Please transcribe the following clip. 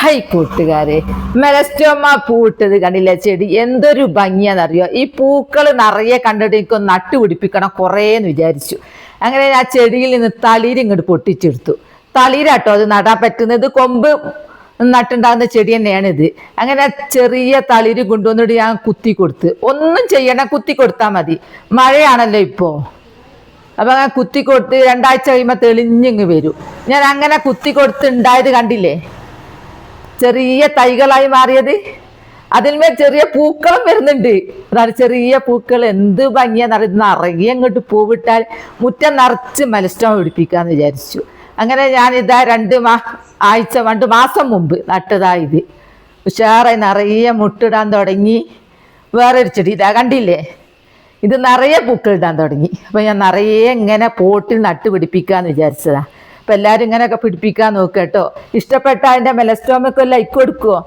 High കൂട്ടുകാരെ, Melastoma പൂട്ടത് കണ്ടില്ലേ ചെടി? എന്തൊരു ഭംഗിയാന്നറിയോ? ഈ പൂക്കൾ നിറയെ കണ്ടിട്ട് എനിക്കൊന്ന് നട്ടുപിടിപ്പിക്കണം കുറേന്ന് വിചാരിച്ചു. അങ്ങനെ ഞാൻ ചെടിയിൽ നിന്ന് തളിര് ഇങ്ങോട്ട് പൊട്ടിച്ചെടുത്തു. തളിരാട്ടോ അത് നടാൻ പറ്റുന്നത്, കൊമ്പ് നട്ടുണ്ടാകുന്ന ചെടി തന്നെയാണിത്. അങ്ങനെ ചെറിയ തളിര് കൊണ്ടുവന്നിട്ട് ഞാൻ കുത്തി കൊടുത്ത്. ഒന്നും ചെയ്യണം, കുത്തി കൊടുത്താൽ മതി. മഴയാണല്ലോ ഇപ്പോൾ. അപ്പൊ അങ്ങനെ കുത്തി കൊടുത്ത് 2 ആഴ്ച കഴിയുമ്പോൾ തെളിഞ്ഞിങ്ങ് വരും. ഞാൻ അങ്ങനെ കുത്തി കൊടുത്ത് ഉണ്ടായത് കണ്ടില്ലേ? ചെറിയ തൈകളായി മാറിയത്. അതിന്മേൽ ചെറിയ പൂക്കളും വരുന്നുണ്ട്. അതാണ് ചെറിയ പൂക്കൾ. എന്ത് ഭംഗിയാന്ന് നിറയെ അങ്ങോട്ട് പൂവിട്ടാൽ മുറ്റം നിറച്ച് മെലസ്റ്റോമ പിടിപ്പിക്കാന്ന് വിചാരിച്ചു. അങ്ങനെ ഞാനിതാ 2 മാസം മുമ്പ് നട്ടതായത്. ഉഷാറായി നിറയെ മുട്ടിടാൻ തുടങ്ങി. വേറൊരു ചെടി ഇതാ കണ്ടില്ലേ? ഇത് നിറയെ പൂക്കൾ ഇടാൻ തുടങ്ങി. അപ്പം ഞാൻ നിറയെ ഇങ്ങനെ പോട്ടിൽ നട്ട് പിടിപ്പിക്കാന്ന് വിചാരിച്ചതാ. അപ്പം എല്ലാവരും ഇങ്ങനെയൊക്കെ പിടിപ്പിക്കാൻ നോക്കുക കേട്ടോ. ഇഷ്ടപ്പെട്ട അതിൻ്റെ മെലസ്റ്റോമയ്ക്ക് ലൈക്ക് കൊടുക്കുമോ?